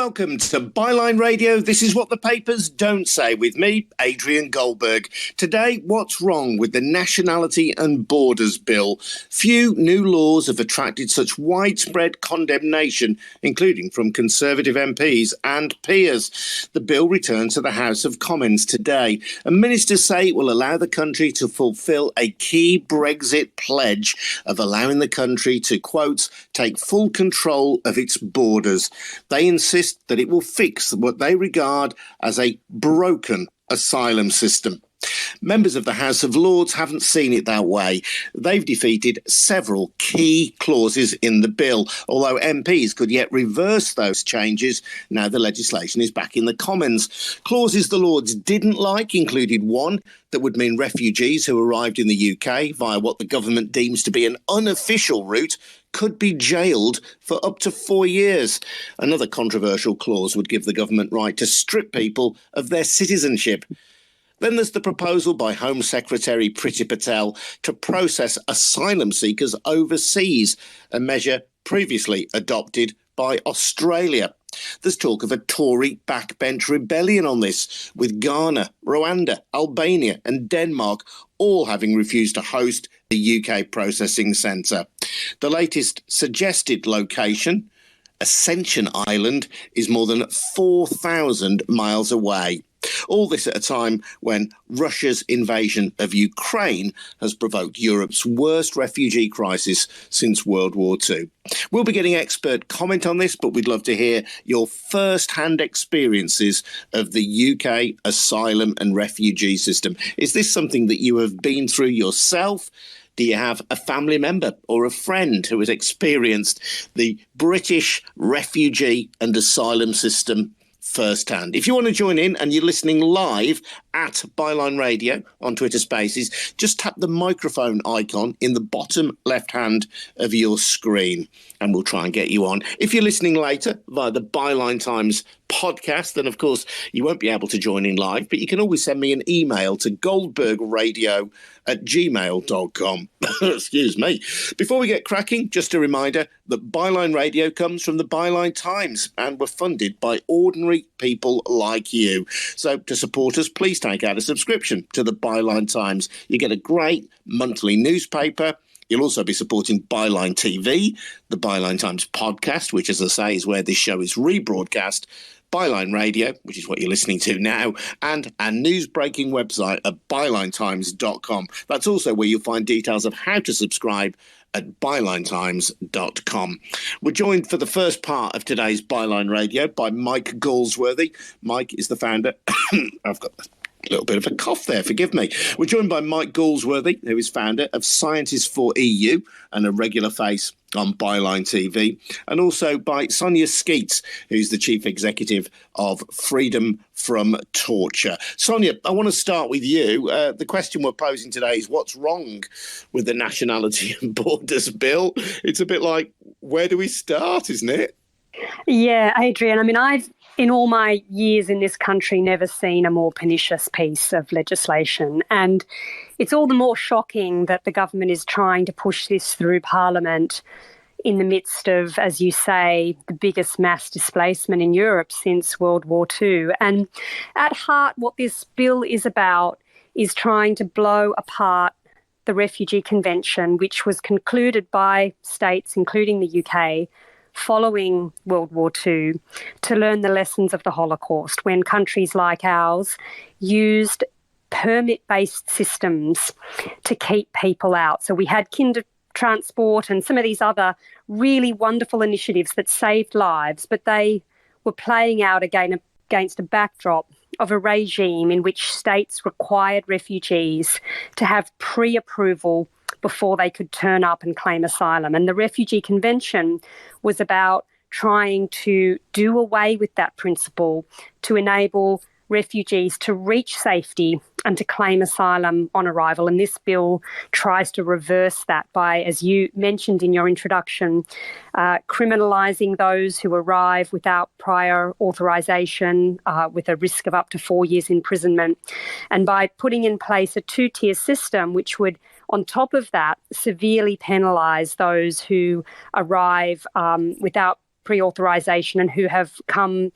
welcome to Byline Radio. This is what the papers don't say with me, Adrian Goldberg. Today, what's wrong with the Nationality and Borders Bill? Few new laws have attracted such widespread condemnation, including from Conservative MPs and peers. The bill returns to the House of Commons today, and ministers say it will allow the country to fulfil a key Brexit pledge of allowing the country to, quote, take full control of its borders. They insist that it will fix what they regard as a broken asylum system. Members of the House of Lords haven't seen it that way. They've defeated several key clauses in the bill, although MPs could yet reverse those changes now the legislation is back in the Commons. Clauses the Lords didn't like included one that would mean refugees who arrived in the UK via what the government deems to be an unofficial route could be jailed for up to 4 years. Another controversial clause would give the government right to strip people of their citizenship. Then there's the proposal by Home Secretary Priti Patel to process asylum seekers overseas, a measure previously adopted by Australia. There's talk of a Tory backbench rebellion on this, with Ghana, Rwanda, Albania and Denmark all having refused to host the UK processing centre. The latest suggested location, Ascension Island, is more than 4,000 miles away. All this at a time when Russia's invasion of Ukraine has provoked Europe's worst refugee crisis since World War II. We'll be getting expert comment on this, but we'd love to hear your first-hand experiences of the UK asylum and refugee system. Is this something that you have been through yourself? Do you have a family member or a friend who has experienced the British refugee and asylum system firsthand? If you want to join in and you're listening live at Byline Radio on Twitter Spaces, just tap the microphone icon in the bottom left hand of your screen and we'll try and get you on. If you're listening later via the Byline Times podcast, then of course you won't be able to join in live, but you can always send me an email to goldbergradio@gmail.com. Excuse me. Before we get cracking, just a reminder that Byline Radio comes from the Bylines Times and we're funded by ordinary people like you. So to support us, please take out a subscription to the Bylines Times. You get a great monthly newspaper. You'll also be supporting Byline TV, the Bylines Times podcast, which, as I say, is where this show is rebroadcast, Byline Radio, which is what you're listening to now, and our news-breaking website at bylinetimes.com. That's also where you'll find details of how to subscribe at bylinetimes.com. We're joined for the first part of today's Byline Radio by Mike Galsworthy. Mike is the founder. I've got a little bit of a cough there, forgive me. We're joined by Mike Galsworthy, who is founder of Scientists for EU and a regular face on Byline TV, and also by Sonya Sceats, who's the chief executive of Freedom from Torture. Sonya, I want to start with you. The question we're posing today is what's wrong with the Nationality and Borders Bill? It's a bit like, where do we start, isn't it? Yeah, Adrian, I mean, I've, in all my years in this country, never seen a more pernicious piece of legislation. And it's all the more shocking that the government is trying to push this through Parliament in the midst of, as you say, the biggest mass displacement in Europe since World War II. And at heart, what this bill is about is trying to blow apart the Refugee Convention, which was concluded by states, including the UK, following World War II, to learn the lessons of the Holocaust, when countries like ours used permit-based systems to keep people out. So we had kinder transport and some of these other really wonderful initiatives that saved lives, but they were playing out against a backdrop of a regime in which states required refugees to have pre-approval before they could turn up and claim asylum. And the Refugee Convention was about trying to do away with that principle to enable refugees to reach safety and to claim asylum on arrival. And this bill tries to reverse that by, as you mentioned in your introduction, criminalising those who arrive without prior authorisation, with a risk of up to 4 years imprisonment, and by putting in place a two-tier system which would, on top of that, severely penalise those who arrive without pre-authorisation and who have come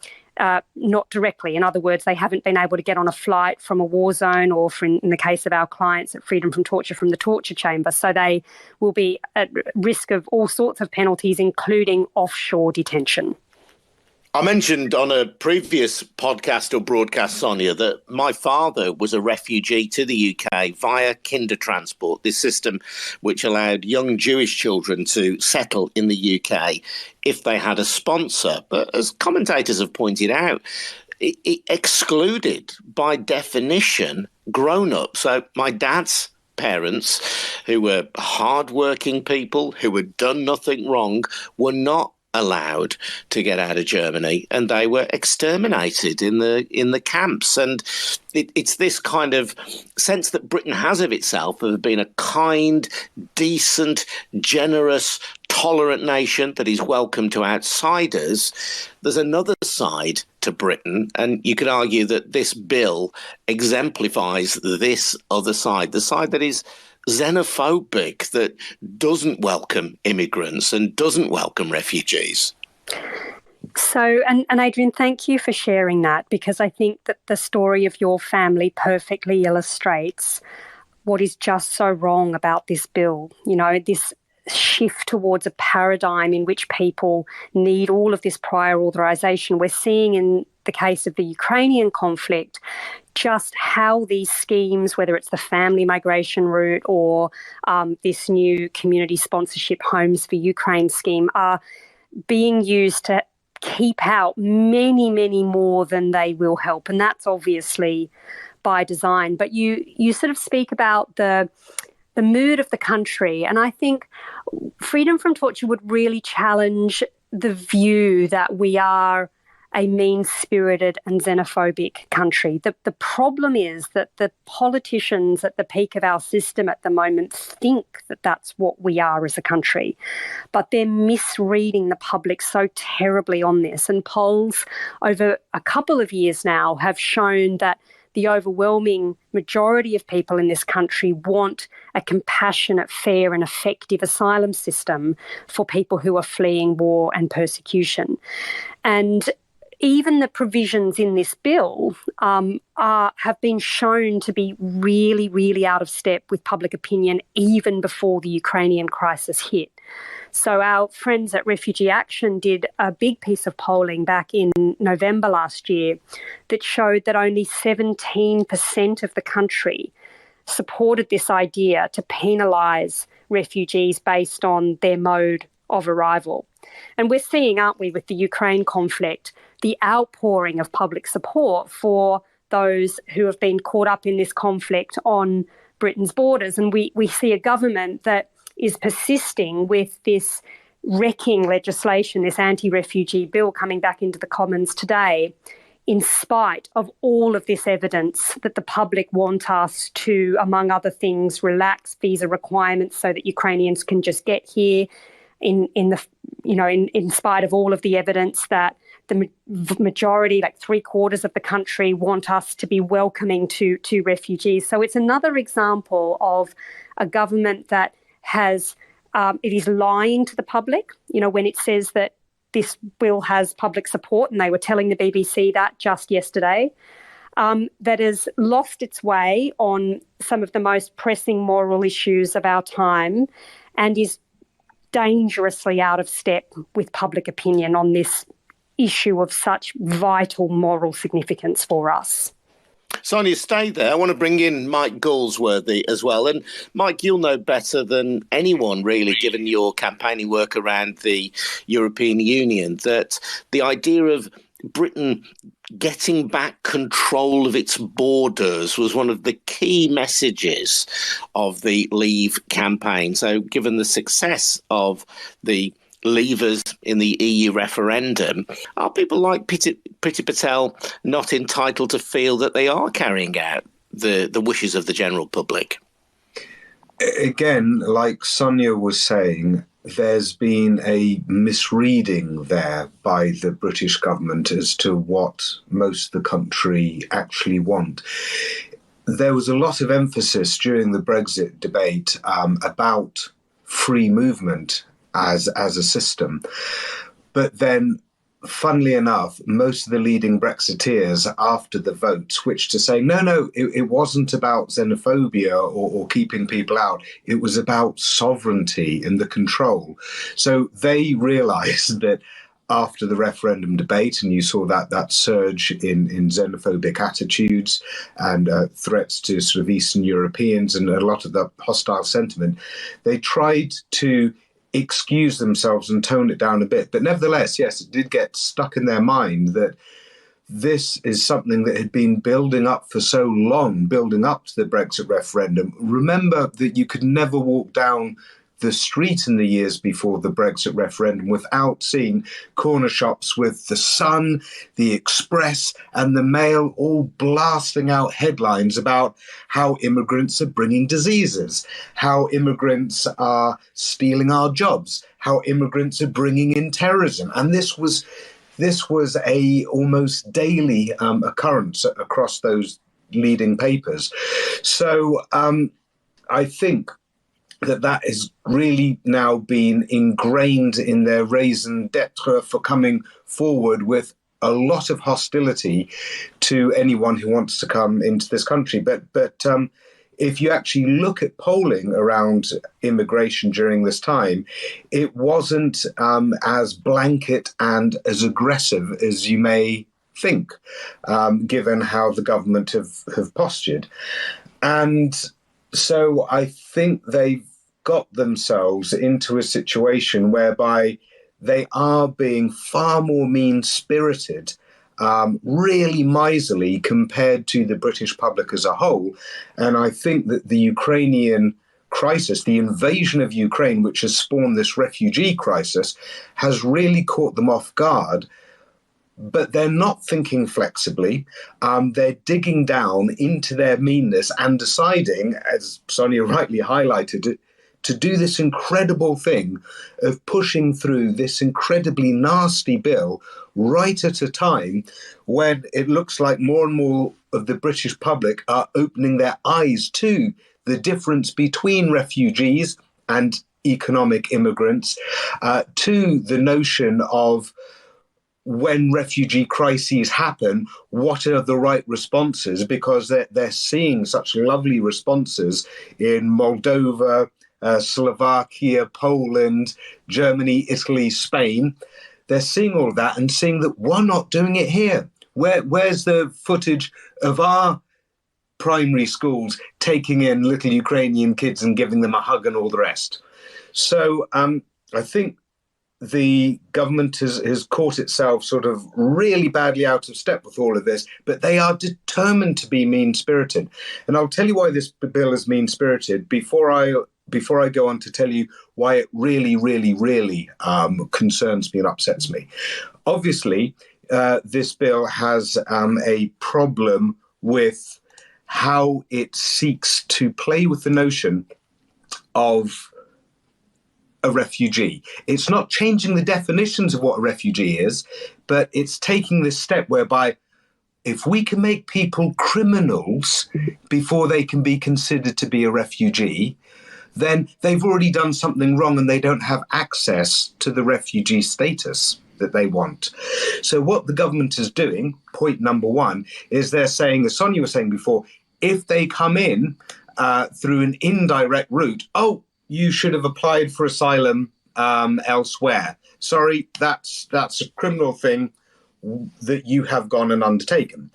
not directly. In other words, they haven't been able to get on a flight from a war zone or, in the case of our clients at Freedom from Torture, from the torture chamber. So they will be at risk of all sorts of penalties, including offshore detention. I mentioned on a previous podcast or broadcast, Sonya, that my father was a refugee to the UK via kinder transport, this system which allowed young Jewish children to settle in the UK if they had a sponsor. But as commentators have pointed out, it excluded, by definition, grown-ups. So my dad's parents, who were hard-working people, who had done nothing wrong, were not allowed to get out of Germany, and they were exterminated in the camps. And it's this kind of sense that Britain has of itself of being a kind, decent, generous, tolerant nation that is welcome to outsiders. There's another side to Britain, and you could argue that this bill exemplifies this other side, the side that is xenophobic, that doesn't welcome immigrants and doesn't welcome refugees. So, and Adrian, thank you for sharing that, because I think that the story of your family perfectly illustrates what is just so wrong about this bill. You know, this shift towards a paradigm in which people need all of this prior authorization. We're seeing in the case of the Ukrainian conflict just how these schemes, whether it's the family migration route or this new community sponsorship Homes for Ukraine scheme, are being used to keep out many, many more than they will help. And that's obviously by design. But you sort of speak about the mood of the country. And I think Freedom from Torture would really challenge the view that we are a mean-spirited and xenophobic country. The problem is that the politicians at the peak of our system at the moment think that that's what we are as a country, but they're misreading the public so terribly on this. And polls over a couple of years now have shown that the overwhelming majority of people in this country want a compassionate, fair and effective asylum system for people who are fleeing war and persecution. And even the provisions in this bill have been shown to be really, really out of step with public opinion even before the Ukrainian crisis hit. So our friends at Refugee Action did a big piece of polling back in November last year that showed that only 17% of the country supported this idea to penalise refugees based on their mode of arrival. And we're seeing, aren't we, with the Ukraine conflict, the outpouring of public support for those who have been caught up in this conflict on Britain's borders. And we see a government that is persisting with this wrecking legislation, this anti-refugee bill coming back into the Commons today, in spite of all of this evidence that the public want us to, among other things, relax visa requirements so that Ukrainians can just get here, in spite of all of the evidence that the majority, like 3/4 of the country, want us to be welcoming to refugees. So it's another example of a government that has, it is lying to the public, when it says that this bill has public support, and they were telling the BBC that just yesterday, that has lost its way on some of the most pressing moral issues of our time and is dangerously out of step with public opinion on this issue of such vital moral significance for us. Sonya, stay there. I want to bring in Mike Galsworthy as well. And Mike, you'll know better than anyone, really, given your campaigning work around the European Union, that the idea of Britain getting back control of its borders was one of the key messages of the Leave campaign. So given the success of the Leavers in the EU referendum, are people like Priti Patel not entitled to feel that they are carrying out the wishes of the general public? Again, like Sonya was saying, there's been a misreading there by the British government as to what most of the country actually want. There was a lot of emphasis during the Brexit debate about free movement as a system. But then, funnily enough, most of the leading Brexiteers after the vote switched to saying, no, it wasn't about xenophobia or keeping people out. It was about sovereignty and the control. So they realised that after the referendum debate, and you saw that surge in xenophobic attitudes and threats to sort of Eastern Europeans and a lot of the hostile sentiment, they tried to excuse themselves and tone it down a bit. But nevertheless, yes, it did get stuck in their mind that this is something that had been building up for so long, building up to the Brexit referendum. Remember that you could never walk down the street in the years before the Brexit referendum without seeing corner shops with the Sun, the Express and the Mail all blasting out headlines about how immigrants are bringing diseases, how immigrants are stealing our jobs, how immigrants are bringing in terrorism. And this was a almost daily occurrence across those leading papers. So I think that has really now been ingrained in their raison d'etre for coming forward with a lot of hostility to anyone who wants to come into this country. But if you actually look at polling around immigration during this time, it wasn't as blanket and as aggressive as you may think, given how the government have postured. And so I think they've got themselves into a situation whereby they are being far more mean-spirited, really miserly compared to the British public as a whole. And I think that the Ukrainian crisis, the invasion of Ukraine, which has spawned this refugee crisis, has really caught them off guard. But they're not thinking flexibly. They're digging down into their meanness and deciding, as Sonya rightly highlighted, to do this incredible thing of pushing through this incredibly nasty bill right at a time when it looks like more and more of the British public are opening their eyes to the difference between refugees and economic immigrants, to the notion of when refugee crises happen, what are the right responses? Because they're seeing such lovely responses in Moldova, Slovakia, Poland, Germany, Italy, Spain. They're seeing all of that and seeing that we're not doing it here. Where's the footage of our primary schools taking in little Ukrainian kids and giving them a hug and all the rest? So I think the government has caught itself sort of really badly out of step with all of this, but they are determined to be mean-spirited. And I'll tell you why this bill is mean-spirited before I go on to tell you why it really, really, really concerns me and upsets me. Obviously, this bill has a problem with how it seeks to play with the notion of a refugee. It's not changing the definitions of what a refugee is, but it's taking this step whereby if we can make people criminals before they can be considered to be a refugee, then they've already done something wrong and they don't have access to the refugee status that they want. So what the government is doing, point number one, is they're saying, as Sonya was saying before, if they come in through an indirect route, you should have applied for asylum elsewhere. Sorry, that's a criminal thing that you have gone and undertaken.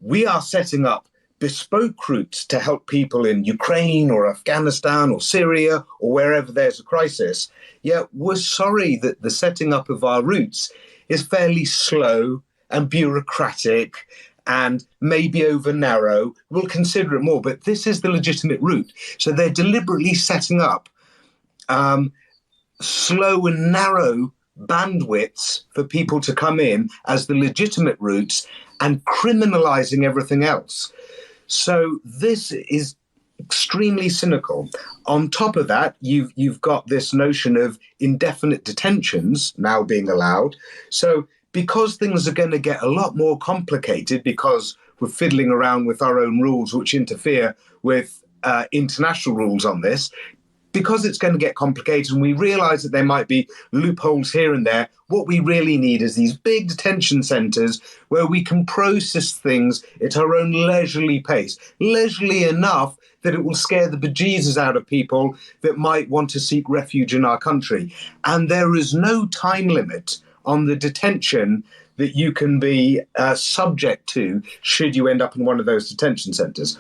We are setting up bespoke routes to help people in Ukraine or Afghanistan or Syria or wherever there's a crisis. Yet we're sorry that the setting up of our routes is fairly slow and bureaucratic and maybe over narrow. We'll consider it more, but this is the legitimate route. So they're deliberately setting up slow and narrow bandwidths for people to come in as the legitimate routes and criminalizing everything else. So this is extremely cynical. On top of that, you've got this notion of indefinite detentions now being allowed. So because things are going to get a lot more complicated because we're fiddling around with our own rules, which interfere with international rules on this, because it's going to get complicated and we realise that there might be loopholes here and there, what we really need is these big detention centres where we can process things at our own leisurely pace, leisurely enough that it will scare the bejesus out of people that might want to seek refuge in our country. And there is no time limit on the detention that you can be subject to should you end up in one of those detention centres.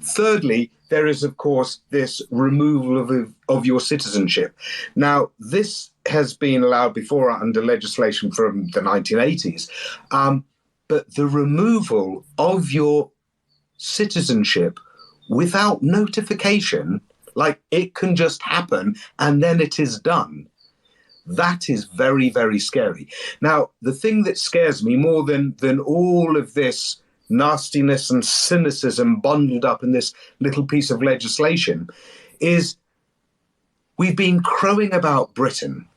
Thirdly, there is, of course, this removal of your citizenship. Now, this has been allowed before under legislation from the 1980s, but the removal of your citizenship without notification, like it can just happen and then it is done. That is very, very scary. Now, the thing that scares me more than all of this nastiness and cynicism bundled up in this little piece of legislation is we've been crowing about Britain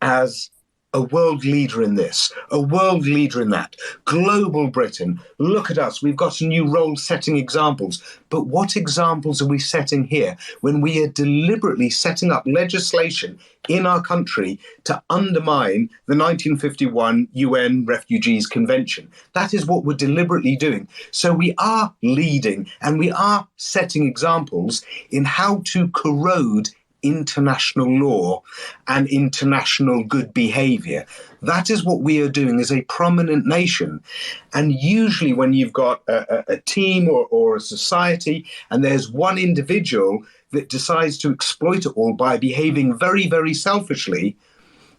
as a world leader in this, a world leader in that, global Britain. Look at us, we've got a new role setting examples. But what examples are we setting here when we are deliberately setting up legislation in our country to undermine the 1951 UN Refugees Convention? That is what we're deliberately doing. So we are leading and we are setting examples in how to corrode international law and international good behaviour. That is what we are doing as a prominent nation. And usually when you've got a team or a society and there's one individual that decides to exploit it all by behaving very, very selfishly,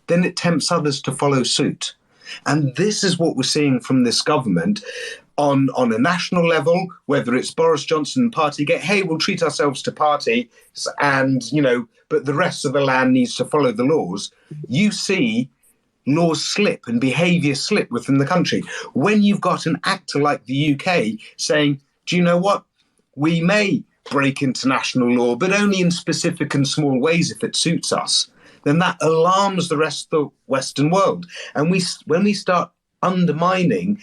then it tempts others to follow suit. And this is what we're seeing from this government on a national level, whether it's Boris Johnson and Partygate, hey, we'll treat ourselves to party and, but the rest of the land needs to follow the laws. You see laws slip and behaviour slip within the country. When you've got an actor like the UK saying, do you know what? We may break international law, but only in specific and small ways if it suits us, then that alarms the rest of the Western world. And when we start undermining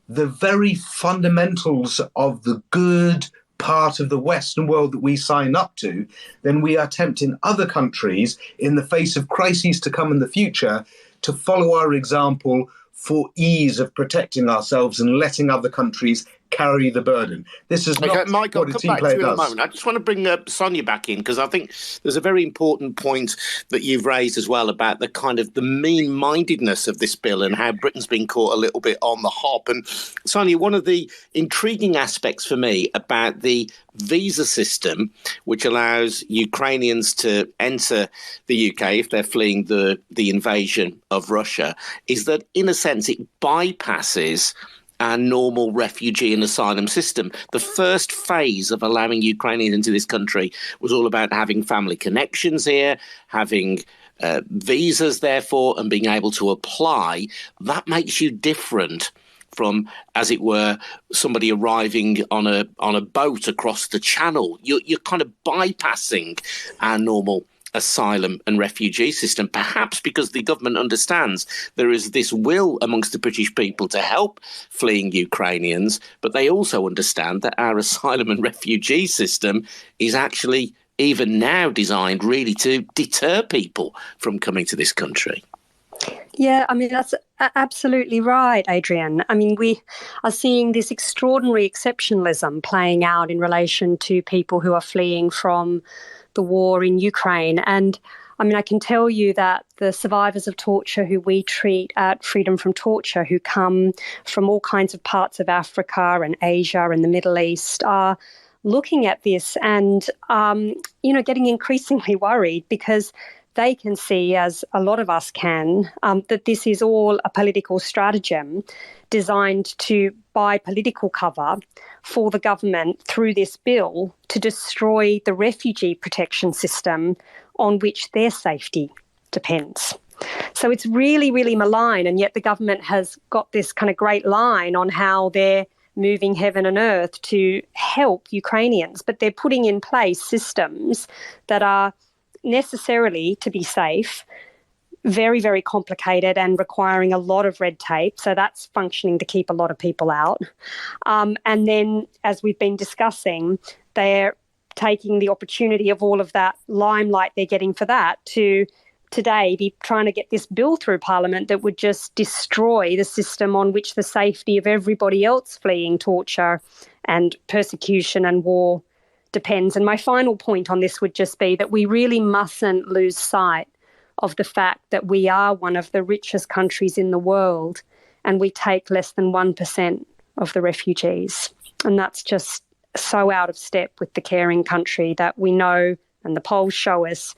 the very fundamentals of the good part of the Western world that we sign up to, then we are tempting other countries in the face of crises to come in the future to follow our example for ease of protecting ourselves and letting other countries carry the burden. This is not Michael, what a I'll team come back player to you in a does. moment. I just want to bring Sonya back in because I think there's a very important point that you've raised as well about the kind of the mean-mindedness of this bill and how Britain's been caught a little bit on the hop. And Sonya, one of the intriguing aspects for me about the visa system, which allows Ukrainians to enter the UK if they're fleeing the invasion of Russia, is that in a sense it bypasses our normal refugee and asylum system. The first phase of allowing Ukrainians into this country was all about having family connections here, having visas, therefore, and being able to apply. That makes you different from, as it were, somebody arriving on a boat across the channel. You're kind of bypassing our normal asylum and refugee system, perhaps because the government understands there is this will amongst the British people to help fleeing Ukrainians, but they also understand that our asylum and refugee system is actually even now designed really to deter people from coming to this country. Yeah, I mean, that's absolutely right, Adrian. I mean, we are seeing this extraordinary exceptionalism playing out in relation to people who are fleeing from the war in Ukraine. And I mean, I can tell you that the survivors of torture who we treat at Freedom from Torture, who come from all kinds of parts of Africa and Asia and the Middle East, are looking at this and, getting increasingly worried because they can see, as a lot of us can, that this is all a political stratagem designed to buy political cover for the government through this bill to destroy the refugee protection system on which their safety depends. So it's really, really malign, and yet the government has got this kind of great line on how they're moving heaven and earth to help Ukrainians, but they're putting in place systems that are necessarily, to be safe, very, very complicated and requiring a lot of red tape. So that's functioning to keep a lot of people out. And then, as we've been discussing, they're taking the opportunity of all of that limelight they're getting for that to today be trying to get this bill through Parliament that would just destroy the system on which the safety of everybody else fleeing torture and persecution and war depends. And my final point on this would just be that we really mustn't lose sight of the fact that we are one of the richest countries in the world and we take less than 1% of the refugees. And that's just so out of step with the caring country that we know, and the polls show us,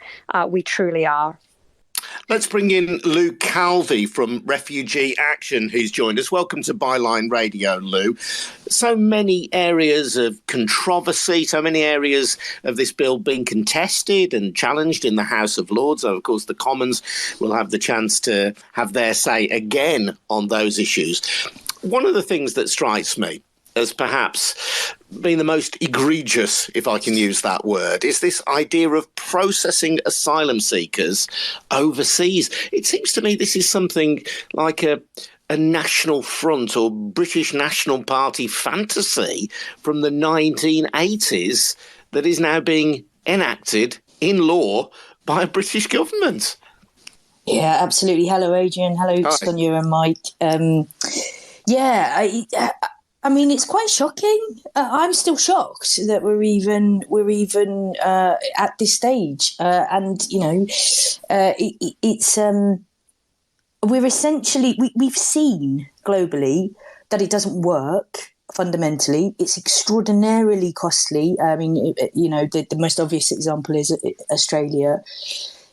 we truly are. Let's bring in Lou Calvey from Refugee Action, who's joined us. Welcome to Byline Radio, Lou. So many areas of controversy, so many areas of this bill being contested and challenged in the House of Lords. So, of course, the Commons will have the chance to have their say again on those issues. One of the things that strikes me as perhaps being the most egregious, if I can use that word, is this idea of processing asylum seekers overseas. It seems to me this is something like a National Front or British National Party fantasy from the 1980s that is now being enacted in law by a British government. Yeah, absolutely. Hello, Adrian. Hello, Hi. Sonya and Mike. I mean, it's quite shocking. I'm still shocked that we're even at this stage. We're essentially we've seen globally that it doesn't work. Fundamentally, it's extraordinarily costly. I mean, the most obvious example is Australia.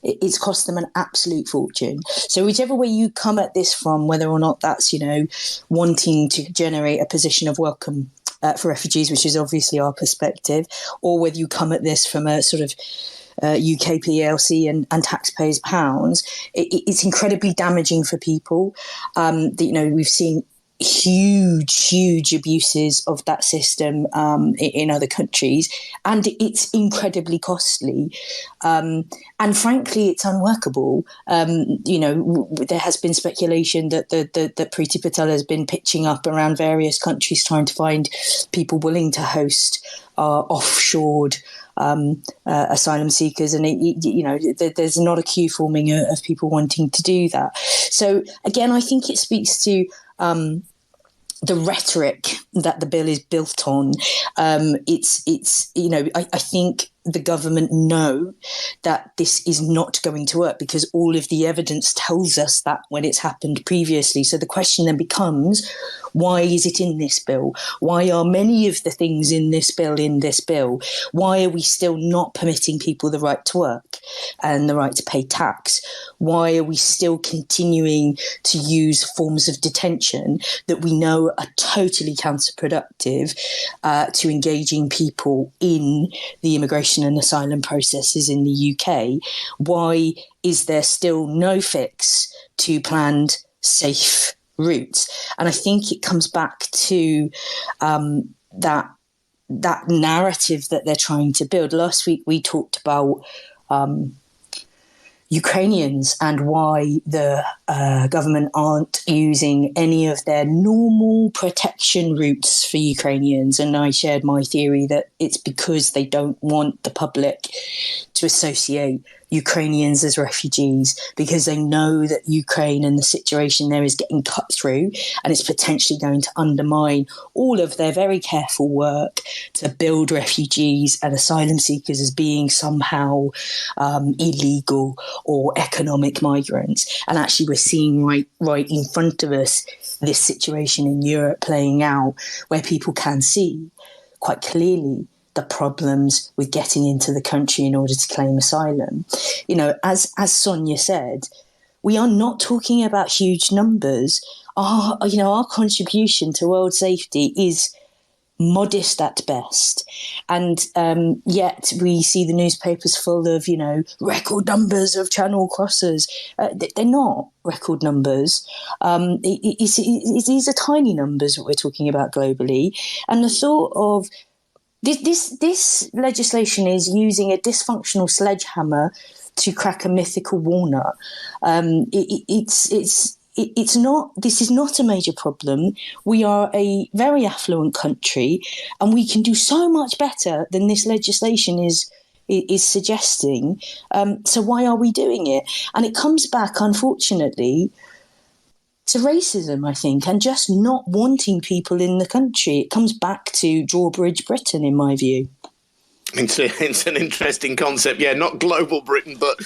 It's cost them an absolute fortune. So whichever way you come at this from, whether or not that's, wanting to generate a position of welcome for refugees, which is obviously our perspective, or whether you come at this from a sort of UK PLC and taxpayers' pounds, it's incredibly damaging for people. We've seen huge abuses of that system in other countries, and it's incredibly costly, and frankly it's unworkable. There has been speculation that that Priti Patel has been pitching up around various countries trying to find people willing to host offshored asylum seekers, and there's not a queue forming of people wanting to do that. So again, I think it speaks to the rhetoric that the bill is built on. I think the government know that this is not going to work because all of the evidence tells us that when it's happened previously. So the question then becomes, why is it in this bill? Why are many of the things in this bill? Why are we still not permitting people the right to work and the right to pay tax? Why are we still continuing to use forms of detention that we know are totally counterproductive to engaging people in the immigration and asylum processes in the UK? Why is there still no fix to planned safe routes? And I think it comes back to that narrative that they're trying to build. Last week we talked about Ukrainians and why the government aren't using any of their normal protection routes for Ukrainians. And I shared my theory that it's because they don't want the public to associate Ukrainians as refugees, because they know that Ukraine and the situation there is getting cut through, and it's potentially going to undermine all of their very careful work to build refugees and asylum seekers as being somehow illegal or economic migrants. And actually we're seeing right in front of us this situation in Europe playing out, where people can see quite clearly the problems with getting into the country in order to claim asylum. As Sonya said, we are not talking about huge numbers. Our contribution to world safety is modest at best. And yet we see the newspapers full of, record numbers of channel crossers. They're not record numbers. These are tiny numbers that we're talking about globally. And the thought of This legislation is using a dysfunctional sledgehammer to crack a mythical walnut. this is not a major problem. We are a very affluent country, and we can do so much better than this legislation is suggesting. So why are we doing it? And it comes back, unfortunately, to racism, I think, and just not wanting people in the country. It comes back to Drawbridge Britain, in my view. It's an interesting concept, yeah. Not global Britain, but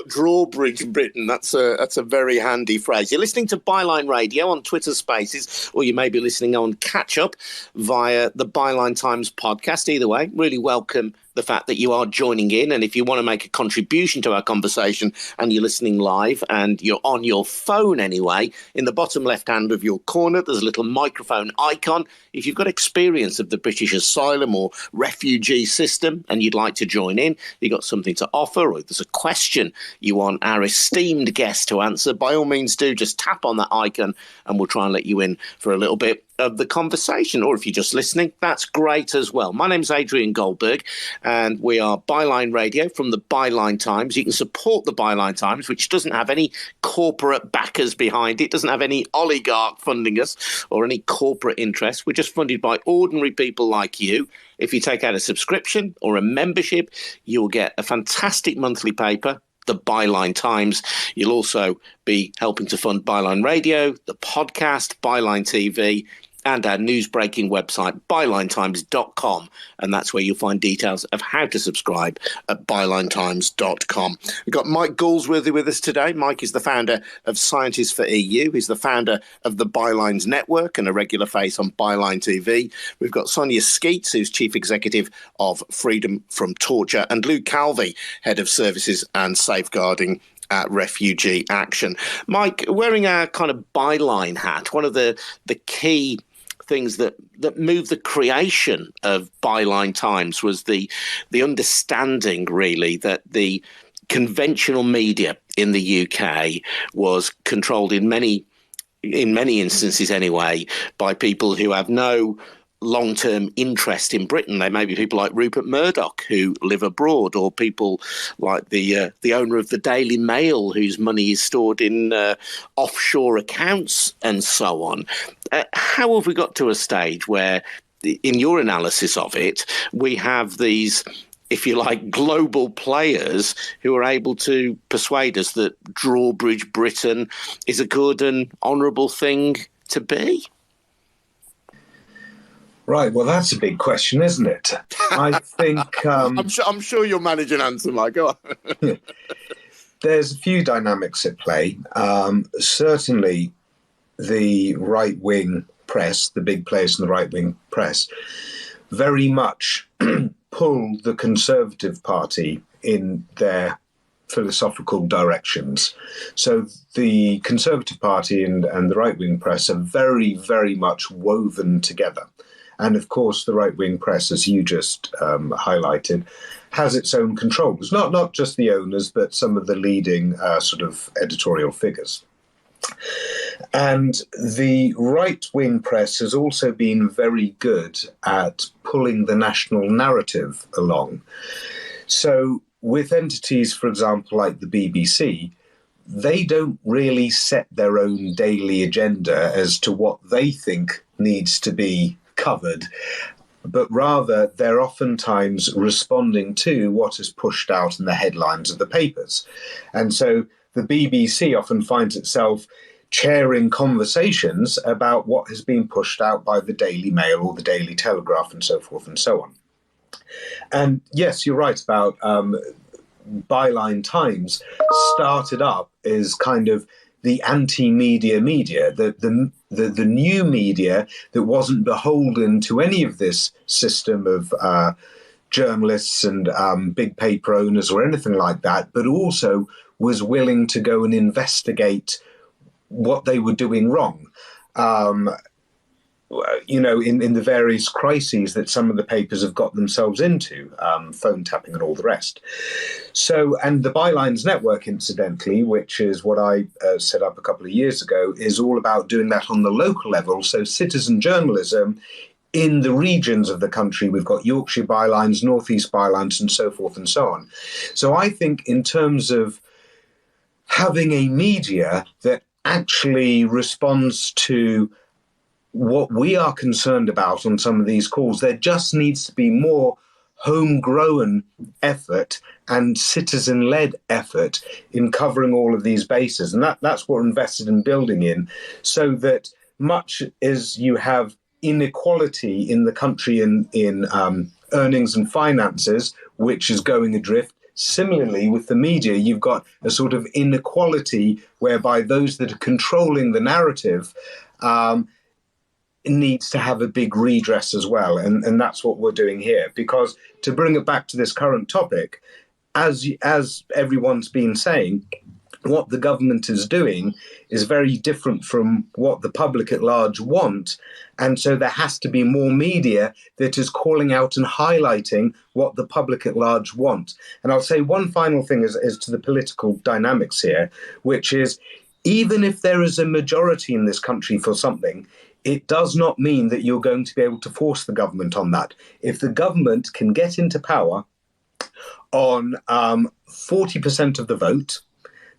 Drawbridge Britain. That's a very handy phrase. You're listening to Byline Radio on Twitter Spaces, or you may be listening on Catch Up via the Byline Times podcast. Either way, really welcome the fact that you are joining in. And if you want to make a contribution to our conversation and you're listening live and you're on your phone anyway, in the bottom left hand of your corner, there's a little microphone icon. If you've got experience of the British asylum or refugee system and you'd like to join in, you've got something to offer, or if there's a question you want our esteemed guest to answer, by all means do just tap on that icon and we'll try and let you in for a little bit of the conversation. Or if you're just listening, that's great as well. My name's Adrian Goldberg and we are Byline Radio from the Byline Times. You can support the Byline Times, which doesn't have any corporate backers behind it, doesn't have any oligarch funding us or any corporate interests. We're just funded by ordinary people like you. If you take out a subscription or a membership, you'll get a fantastic monthly paper, the Byline Times. You'll also be helping to fund Byline Radio, the podcast, Byline TV, and our news-breaking website, bylinetimes.com. And that's where you'll find details of how to subscribe at bylinetimes.com. We've got Mike Galsworthy with us today. Mike is the founder of Scientists for EU. He's the founder of the Bylines Network and a regular face on Byline TV. We've got Sonya Sceats, who's Chief Executive of Freedom from Torture, and Lou Calvey, Head of Services and Safeguarding at Refugee Action. Mike, wearing our kind of byline hat, one of the key things that moved the creation of Byline Times was the understanding, really, that the conventional media in the UK was controlled in many instances anyway by people who have no long-term interest in Britain. They may be people like Rupert Murdoch who live abroad, or people like the owner of the Daily Mail whose money is stored in offshore accounts and so on. How have we got to a stage where, in your analysis of it, we have these, if you like, global players who are able to persuade us that Drawbridge Britain is a good and honourable thing to be? Right, well, that's a big question, isn't it? I think... I'm sure you'll manage an answer, Mike. Go on. There's a few dynamics at play. Certainly, the right-wing press, the big players in the right-wing press, very much pull the Conservative Party in their philosophical directions. So the Conservative Party and the right-wing press are very, very much woven together. And of course, the right-wing press, as you just highlighted, has its own controls, not just the owners, but some of the leading sort of editorial figures. And the right-wing press has also been very good at pulling the national narrative along. So with entities, for example, like the BBC, they don't really set their own daily agenda as to what they think needs to be covered, but rather they're oftentimes responding to what is pushed out in the headlines of the papers. And so the BBC often finds itself chairing conversations about what has been pushed out by the Daily Mail or the Daily Telegraph and so forth and so on. And yes, you're right about Byline Times started up as kind of the anti-media media, the new media that wasn't beholden to any of this system of journalists and big paper owners or anything like that, but also was willing to go and investigate what they were doing wrong. In the various crises that some of the papers have got themselves into, phone tapping and all the rest. So, and the Bylines Network, incidentally, which is what I set up a couple of years ago, is all about doing that on the local level. So citizen journalism in the regions of the country. We've got Yorkshire Bylines, North East Bylines, and so forth and so on. So I think in terms of having a media that actually responds to what we are concerned about on some of these calls. There just needs to be more homegrown effort and citizen-led effort in covering all of these bases. And that's what we're invested in building in, so that much as you have inequality in the country in earnings and finances, which is going adrift, similarly, with the media, you've got a sort of inequality whereby those that are controlling the narrative needs to have a big redress as well. And that's what we're doing here. Because to bring it back to this current topic, as everyone's been saying, what the government is doing is very different from what the public at large want. And so there has to be more media that is calling out and highlighting what the public at large want. And I'll say one final thing as to the political dynamics here, which is, even if there is a majority in this country for something, it does not mean that you're going to be able to force the government on that. If the government can get into power on 40% of the vote,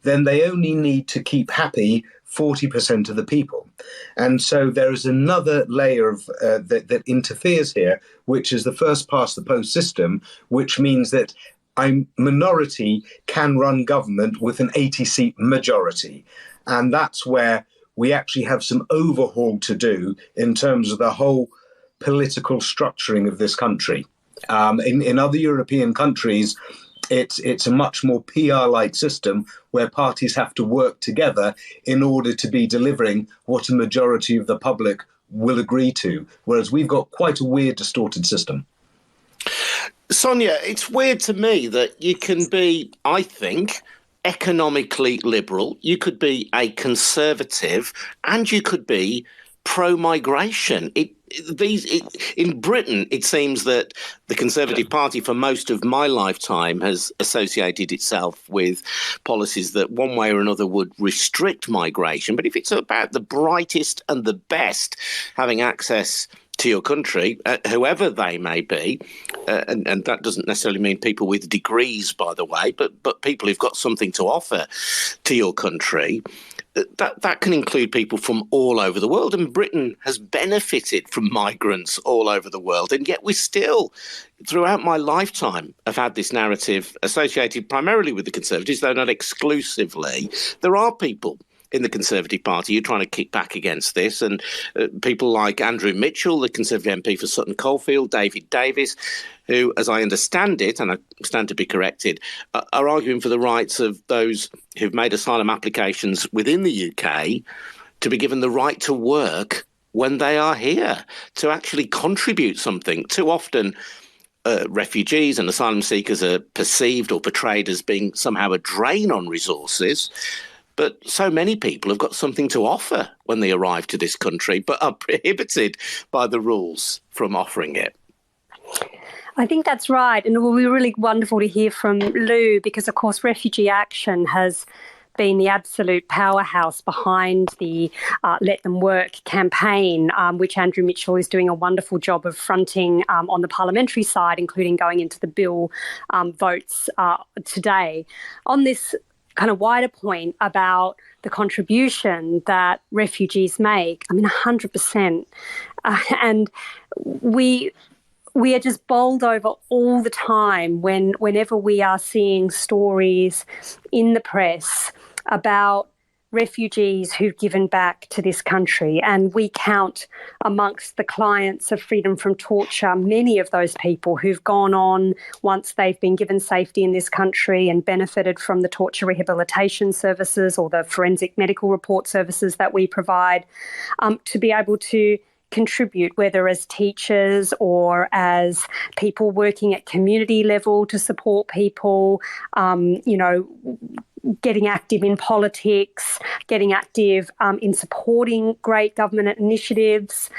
then they only need to keep happy 40% of the people. And so there is another layer of that interferes here, which is the first past the post system, which means that a minority can run government with an 80-seat majority. And that's where we actually have some overhaul to do in terms of the whole political structuring of this country. In other European countries, it's a much more PR-like system where parties have to work together in order to be delivering what a majority of the public will agree to, whereas we've got quite a weird, distorted system. Sonya, it's weird to me that you can be, I think, economically liberal, you could be a conservative, and you could be pro-migration. In Britain, it seems that the Conservative Party for most of my lifetime has associated itself with policies that one way or another would restrict migration. But if it's about the brightest and the best having access to your country, whoever they may be, and that doesn't necessarily mean people with degrees, by the way, but people who've got something to offer to your country, that can include people from all over the world. And Britain has benefited from migrants all over the world. And yet we still, throughout my lifetime, have had this narrative associated primarily with the Conservatives, though not exclusively. There are people in the Conservative Party who are trying to kick back against this, and people like Andrew Mitchell, the Conservative MP for Sutton Coldfield, David Davis, who, as I understand it, and I stand to be corrected, are arguing for the rights of those who've made asylum applications within the UK to be given the right to work when they are here, to actually contribute something. Too often, refugees and asylum seekers are perceived or portrayed as being somehow a drain on resources. But so many people have got something to offer when they arrive to this country, but are prohibited by the rules from offering it. I think that's right. And it will be really wonderful to hear from Lou, because, of course, Refugee Action has been the absolute powerhouse behind the Let Them Work campaign, which Andrew Mitchell is doing a wonderful job of fronting on the parliamentary side, including going into the bill votes today. On this kind of wider point about the contribution that refugees make, I mean, 100%. And we are just bowled over all the time whenever we are seeing stories in the press about refugees who've given back to this country. And we count amongst the clients of freedom from torture many of those people who've gone on, once they've been given safety in this country and benefited from the torture rehabilitation services or the forensic medical report services that we provide, to be able to contribute, whether as teachers or as people working at community level to support people, getting active in politics, getting active in supporting great government initiatives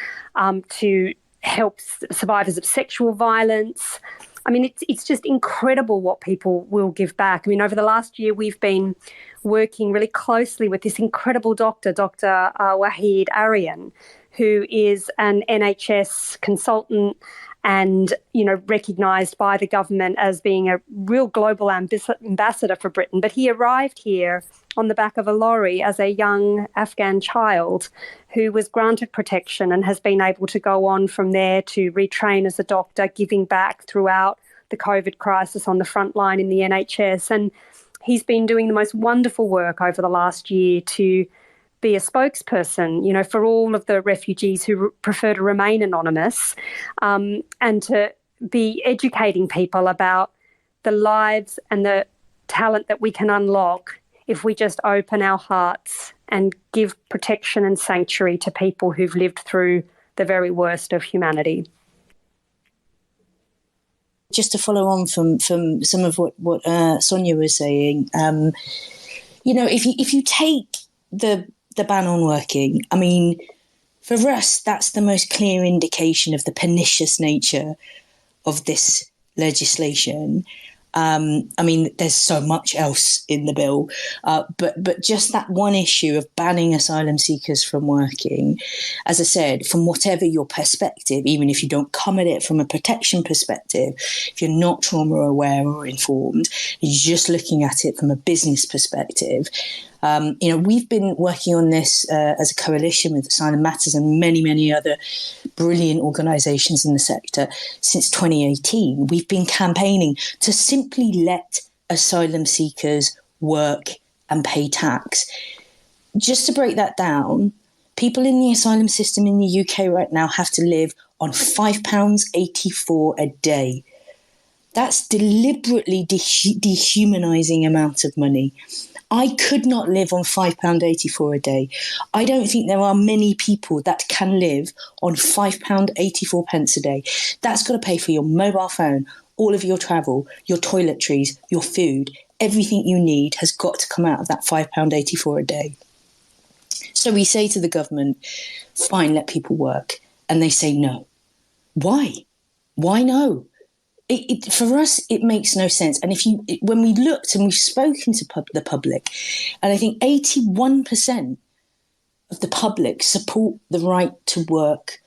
to help survivors of sexual violence. I mean, it's just incredible what people will give back. I mean, over the last year, we've been working really closely with this incredible doctor, Dr. Wahid Aryan, who is an NHS consultant and, recognised by the government as being a real global ambassador for Britain. But he arrived here on the back of a lorry as a young Afghan child who was granted protection and has been able to go on from there to retrain as a doctor, giving back throughout the COVID crisis on the front line in the NHS. And he's been doing the most wonderful work over the last year to be a spokesperson, for all of the refugees who prefer to remain anonymous, and to be educating people about the lives and the talent that we can unlock if we just open our hearts and give protection and sanctuary to people who've lived through the very worst of humanity. Just to follow on from some of what Sonya was saying, if you take the ban on working, I mean, for us, that's the most clear indication of the pernicious nature of this legislation. There's so much else in the bill, but just that one issue of banning asylum seekers from working, as I said, from whatever your perspective, even if you don't come at it from a protection perspective, if you're not trauma aware or informed, you're just looking at it from a business perspective. We've been working on this as a coalition with Asylum Matters and many, many other brilliant organisations in the sector since 2018. We've been campaigning to simply let asylum seekers work and pay tax. Just to break that down, people in the asylum system in the UK right now have to live on £5.84 a day. That's deliberately dehumanising amount of money. I could not live on £5.84 a day. I don't think there are many people that can live on £5.84 pence a day. That's got to pay for your mobile phone, all of your travel, your toiletries, your food. Everything you need has got to come out of that £5.84 a day. So we say to the government, fine, let people work. And they say no. Why? Why no? For us, it makes no sense. And when we looked and we've spoken to the public, and I think 81% of the public support the right to work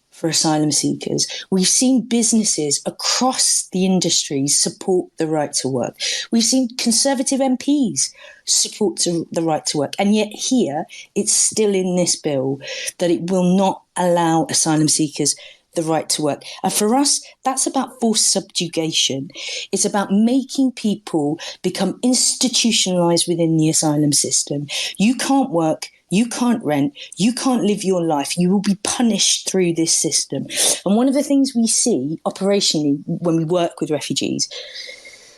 for asylum seekers. We've seen businesses across the industries support the right to work. We've seen Conservative MPs support the right to work. And yet here, it's still in this bill that it will not allow asylum seekers the right to work. And for us, that's about forced subjugation. It's about making people become institutionalized within the asylum system. You can't work, you can't rent, you can't live your life. You will be punished through this system. And one of the things we see operationally when we work with refugees,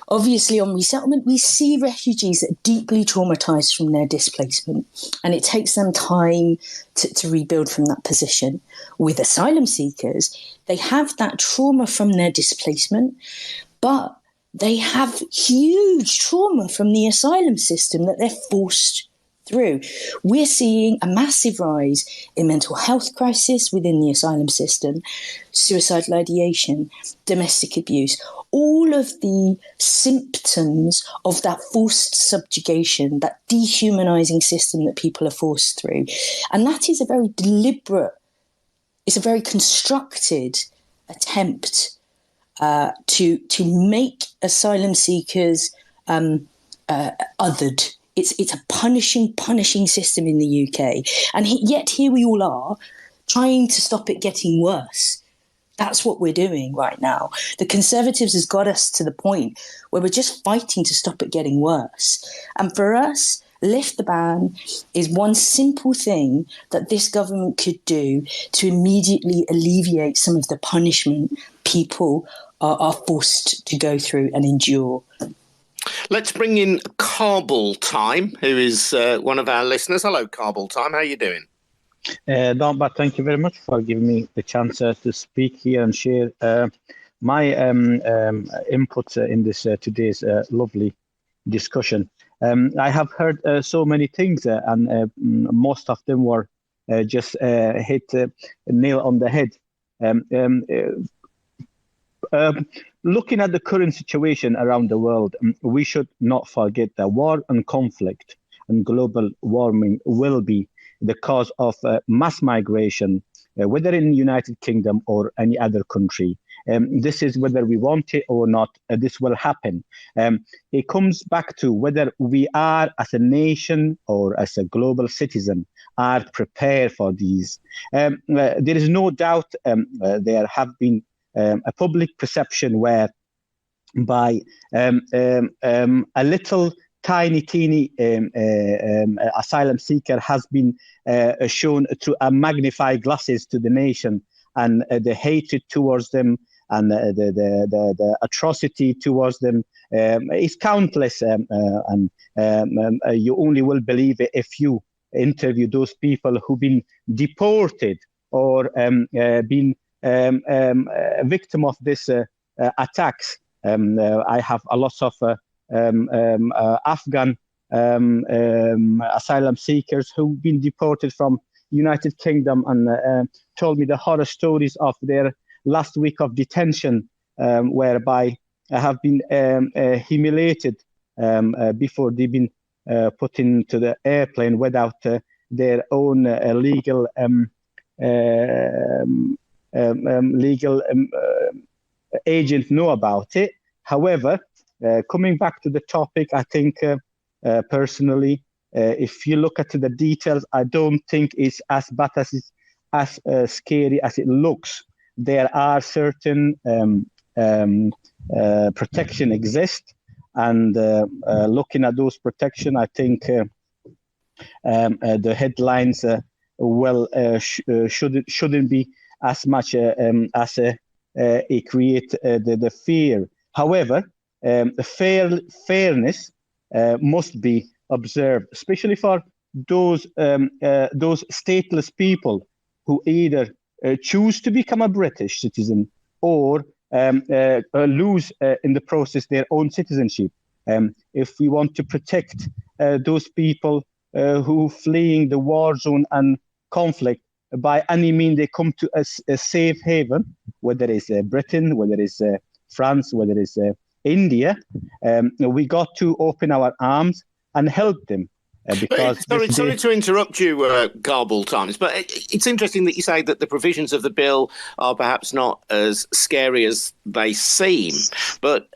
obviously on resettlement, we see refugees that are deeply traumatized from their displacement, and it takes them time to rebuild from that position. With asylum seekers, they have that trauma from their displacement, but they have huge trauma from the asylum system that they're forced through. We're seeing a massive rise in mental health crisis within the asylum system, suicidal ideation, domestic abuse, all of the symptoms of that forced subjugation, that dehumanizing system that people are forced through. And that is a very deliberate, it's a very constructed attempt to make asylum seekers othered. It's a punishing system in the UK. And yet here we all are trying to stop it getting worse. That's what we're doing right now. The Conservatives has got us to the point where we're just fighting to stop it getting worse. And for us, lift the ban is one simple thing that this government could do to immediately alleviate some of the punishment people are forced to go through and endure. Let's bring in Kabul Time, who is one of our listeners. Hello, Kabul Time. How are you doing? Not bad. Thank you very much for giving me the chance to speak here and share my input in this today's lovely discussion. I have heard so many things, and most of them were just hit a nail on the head. Looking at the current situation around the world, we should not forget that war and conflict and global warming will be the cause of mass migration, whether in the United Kingdom or any other country. This is whether we want it or not, this will happen. It comes back to whether we are, as a nation or as a global citizen, are prepared for these. There is no doubt there have been a public perception where by a little teeny asylum seeker has been shown through a magnifying glasses to the nation, and the hatred towards them and the atrocity towards them is countless. And you only will believe it if you interview those people who've been deported or been victim of this attacks. I have a lot of Afghan asylum seekers who've been deported from United Kingdom and told me the horror stories of their last week of detention, whereby I have been humiliated before they've been put into the airplane without their own legal agent know about it. However, coming back to the topic, I think personally, if you look at the details, I don't think it's as bad as scary as it looks. There are certain protection exist, and looking at those protection, I think the headlines shouldn't be as much as it create the fear. However, fairness must be observed, especially for those stateless people who either choose to become a British citizen or lose in the process their own citizenship. If we want to protect those people who fleeing the war zone and conflict, by any means they come to a safe haven, whether it's Britain, whether it's France, whether it's India, we got to open our arms and help them. Because sorry to interrupt you, garbled times, but it's interesting that you say that the provisions of the bill are perhaps not as scary as they seem. But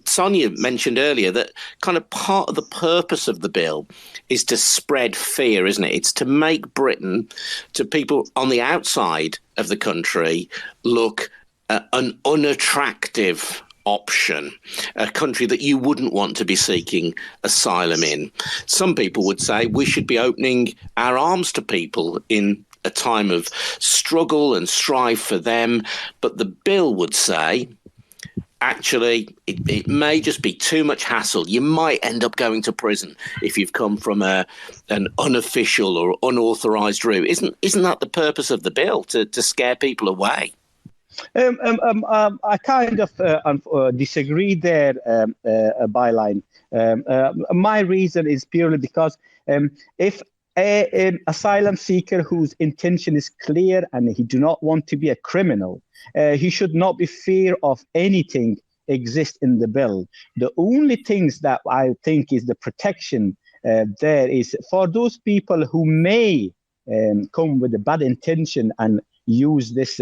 Sonya mentioned earlier that kind of part of the purpose of the bill is to spread fear, isn't it? It's to make Britain, to people on the outside of the country, look an unattractive option, a country that you wouldn't want to be seeking asylum in. Some people would say we should be opening our arms to people in a time of struggle and strife for them. But the bill would say, actually, it may just be too much hassle. You might end up going to prison if you've come from an unofficial or unauthorised route. Isn't that the purpose of the bill, to scare people away? I kind of disagree there, Byline. My reason is purely because if an asylum seeker whose intention is clear and he do not want to be a criminal, he should not be fear of anything exist in the bill. The only things that I think is the protection there is for those people who may come with a bad intention and use this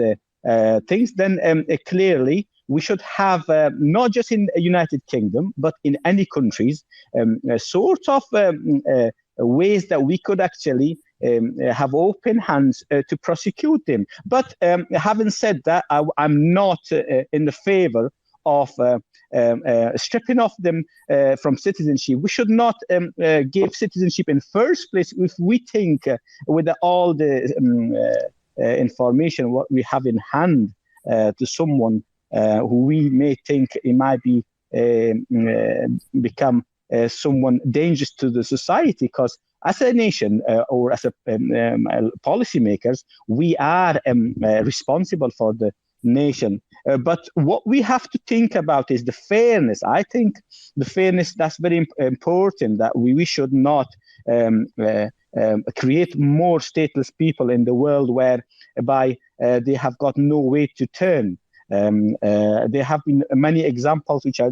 things, then clearly we should have, not just in the United Kingdom, but in any countries, sort of ways that we could actually have open hands to prosecute them. But having said that, I'm not in the favor of stripping off them from citizenship. We should not give citizenship in first place if we think with all the information what we have in hand to someone who we may think it might be become someone dangerous to the society. Because as a nation or as a policymakers, we are responsible for the nation. But what we have to think about is the fairness. I think the fairness, that's very important, that we should not create more stateless people in the world whereby they have got no way to turn. There have been many examples which I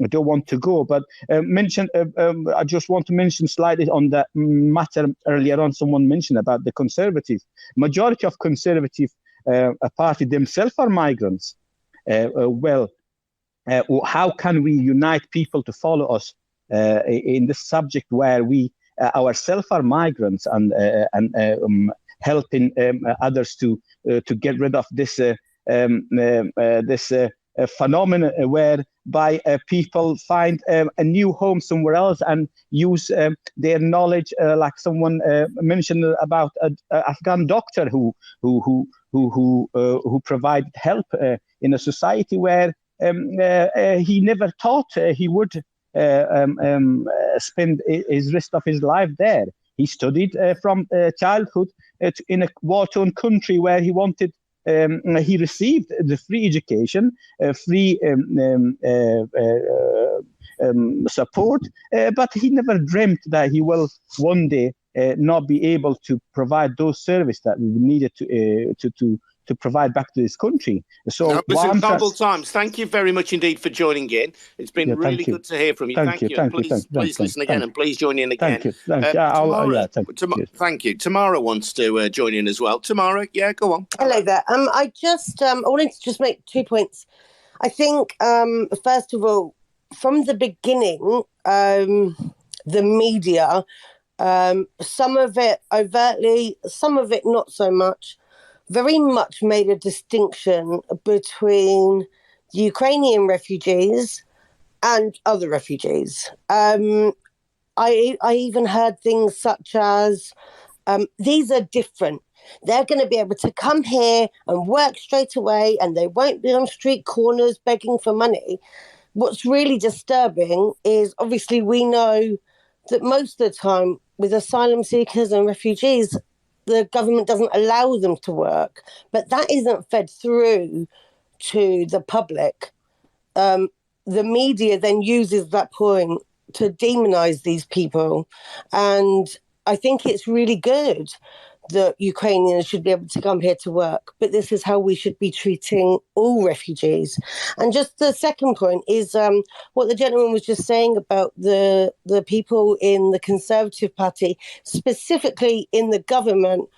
don't want to go, but I just want to mention slightly on that matter earlier on. Someone mentioned about the Conservatives. Majority of Conservative party themselves are migrants. How can we unite people to follow us in this subject where we ourselves are migrants and helping others to get rid of this phenomenon whereby people find a new home somewhere else and use their knowledge, like someone mentioned about an Afghan doctor who provided help in a society where he never thought he would spend his rest of his life there. He studied from childhood in a war-torn country where he wanted. He received the free education, free support, but he never dreamt that he will one day not be able to provide those services that we needed to provide back to this country. So listen, Noble Times, thank you very much indeed for joining in. It's been really good to hear from you. Thank you. Please listen again and please join in again. Thank you. Tamara wants to join in as well. Tamara, yeah, go on. Hello there. I wanted to just make 2 points. I think, first of all, from the beginning, the media, some of it overtly, some of it not so much, very much made a distinction between Ukrainian refugees and other refugees. I even heard things such as, these are different. They're going to be able to come here and work straight away and they won't be on street corners begging for money. What's really disturbing is obviously we know that most of the time with asylum seekers and refugees, the government doesn't allow them to work, but that isn't fed through to the public. The media then uses that point to demonize these people. And I think it's really good that Ukrainians should be able to come here to work, but this is how we should be treating all refugees. And just the second point is what the gentleman was just saying about the people in the Conservative Party, specifically in the government,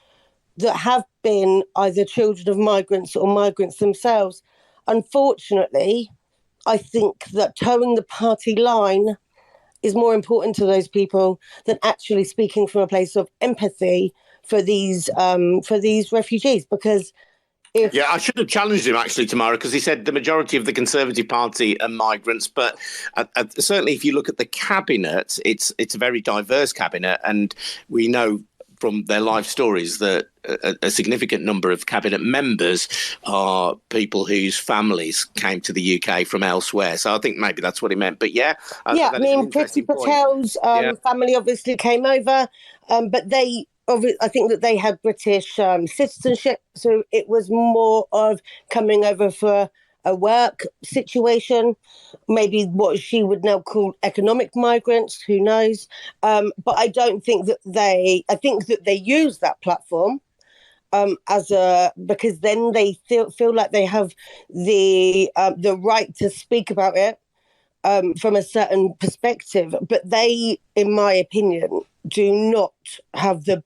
that have been either children of migrants or migrants themselves. Unfortunately, I think that towing the party line is more important to those people than actually speaking from a place of empathy for these refugees, because I should have challenged him actually, Tamara, because he said the majority of the Conservative Party are migrants. But certainly, if you look at the cabinet, it's a very diverse cabinet, and we know from their life stories that a significant number of cabinet members are people whose families came to the UK from elsewhere. So I think maybe that's what he meant. But Priti Patel's family obviously came over, but I think that they had British citizenship, so it was more of coming over for a work situation, maybe what she would now call economic migrants, who knows. But I don't think that I think that they use that platform because then they feel like they have the right to speak about it from a certain perspective. But they, in my opinion, do not have they're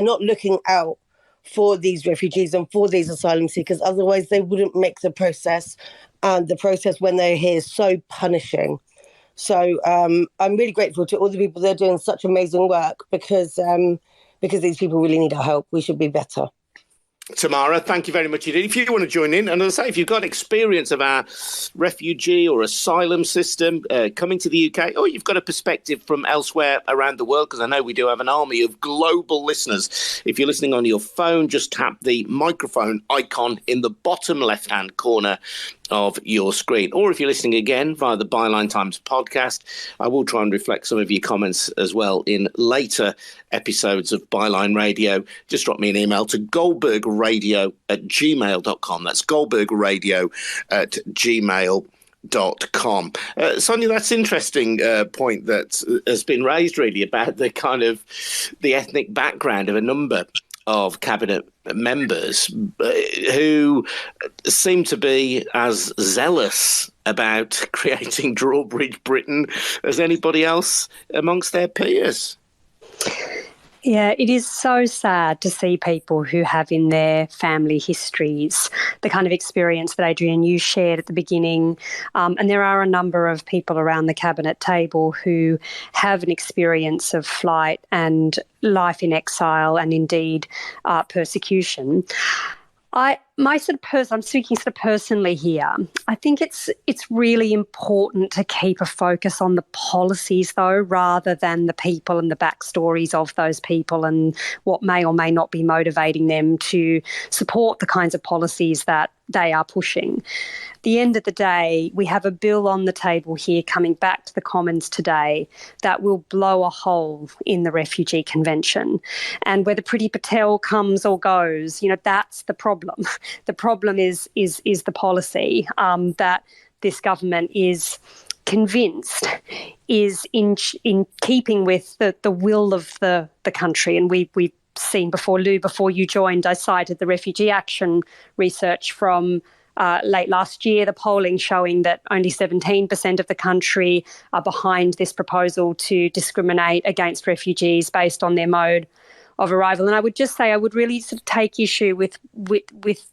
not looking out for these refugees and for these asylum seekers. Otherwise, they wouldn't make the process, and the process when they're here is so punishing. So I'm really grateful to all the people that are doing such amazing work, because these people really need our help. We should be better. Tamara, thank you very much indeed. If you want to join in, and as I say, if you've got experience of our refugee or asylum system coming to the UK, or you've got a perspective from elsewhere around the world, because I know we do have an army of global listeners. If you're listening on your phone, just tap the microphone icon in the bottom left-hand corner of your screen. Or if you're listening again via the Byline Times podcast, I will try and reflect some of your comments as well in later episodes of Byline Radio. Just drop me an email to goldbergradio@gmail.com. That's goldbergradio@gmail.com. Sonya, that's interesting point that has been raised really about the kind of the ethnic background of a number of cabinet members who seem to be as zealous about creating Drawbridge Britain as anybody else amongst their peers. Yeah, it is so sad to see people who have in their family histories the kind of experience that, Adrian, you shared at the beginning. And there are a number of people around the cabinet table who have an experience of flight and life in exile and indeed persecution. I'm speaking sort of personally here. I think it's really important to keep a focus on the policies, though, rather than the people and the backstories of those people and what may or may not be motivating them to support the kinds of policies that they are pushing. At the end of the day, we have a bill on the table here coming back to the Commons today that will blow a hole in the Refugee Convention. And whether Priti Patel comes or goes, that's the problem. The problem is the policy that this government is convinced is in keeping with the will of the country. And we've seen before, Lou, before you joined, I cited the Refugee Action research from late last year, the polling showing that only 17% of the country are behind this proposal to discriminate against refugees based on their mode of arrival. And I would just say I would really sort of take issue with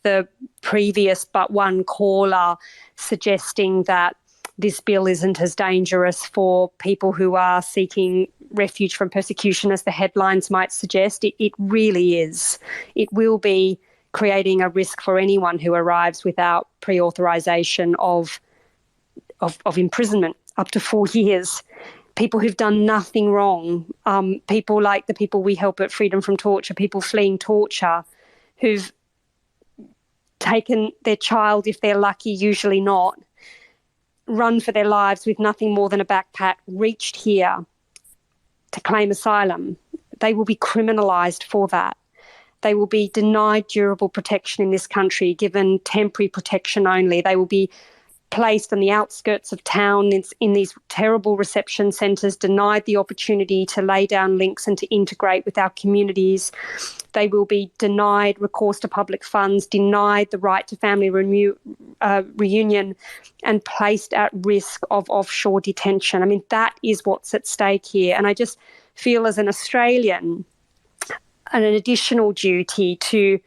the previous but one caller suggesting that this bill isn't as dangerous for people who are seeking refuge from persecution as the headlines might suggest. It really is. It will be creating a risk for anyone who arrives without pre-authorisation of imprisonment up to 4 years. People who've done nothing wrong, people like the people we help at Freedom from Torture, people fleeing torture, who've taken their child, if they're lucky, usually not, run for their lives with nothing more than a backpack, reached here to claim asylum. They will be criminalised for that. They will be denied durable protection in this country, given temporary protection only. They will be placed on the outskirts of town in these terrible reception centres, denied the opportunity to lay down links and to integrate with our communities. They will be denied recourse to public funds, denied the right to family reunion, and placed at risk of offshore detention. I mean, that is what's at stake here. And I just feel as an Australian an additional duty to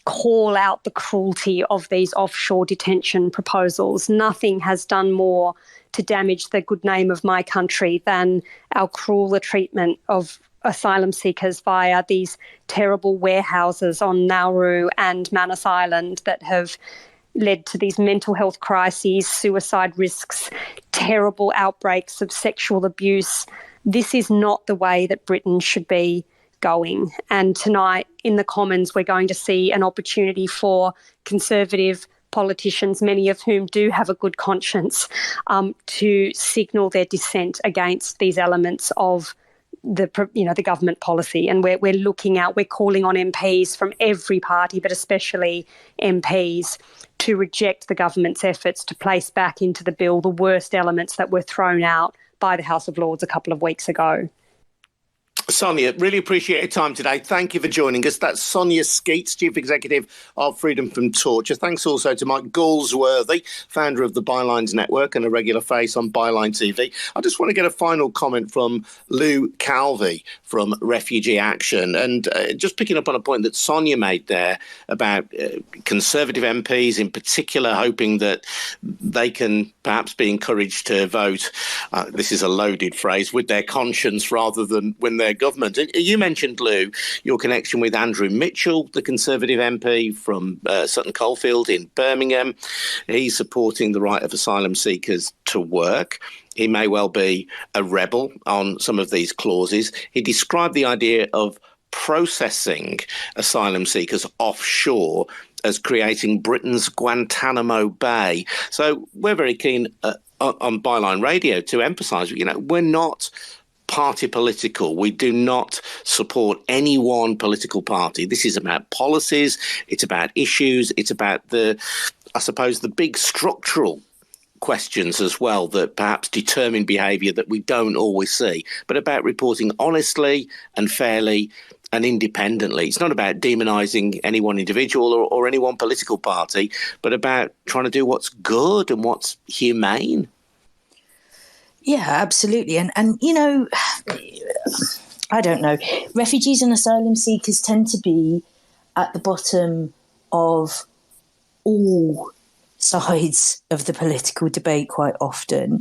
call out the cruelty of these offshore detention proposals. Nothing has done more to damage the good name of my country than our crueler treatment of asylum seekers via these terrible warehouses on Nauru and Manus Island that have led to these mental health crises, suicide risks, terrible outbreaks of sexual abuse. This is not the way that Britain should be going. And tonight in the Commons, we're going to see an opportunity for Conservative politicians, many of whom do have a good conscience, to signal their dissent against these elements of the government policy. And we're calling on MPs from every party, but especially MPs, to reject the government's efforts to place back into the bill the worst elements that were thrown out by the House of Lords a couple of weeks ago. Sonya, really appreciate your time today. Thank you for joining us. That's Sonya Sceats, Chief Executive of Freedom from Torture. Thanks also to Mike Galsworthy, founder of the Bylines Network and a regular face on Byline TV. I just want to get a final comment from Lou Calvey from Refugee Action. And just picking up on a point that Sonya made there about Conservative MPs in particular, hoping that they can perhaps be encouraged to vote, this is a loaded phrase, with their conscience rather than when their government. You mentioned, Lou, your connection with Andrew Mitchell, the Conservative MP from Sutton Coldfield in Birmingham. He's supporting the right of asylum seekers to work. He may well be a rebel on some of these clauses. He described the idea of processing asylum seekers offshore as creating Britain's Guantanamo Bay. So we're very keen on Byline Radio to emphasise, we're not party political. We do not support any one political party. This is about policies. It's about issues. It's about the big structural questions as well that perhaps determine behaviour that we don't always see, but about reporting honestly and fairly and independently. It's not about demonising any one individual or any one political party, but about trying to do what's good and what's humane. Yeah, absolutely. And you know, I don't know. Refugees and asylum seekers tend to be at the bottom of all sides of the political debate quite often.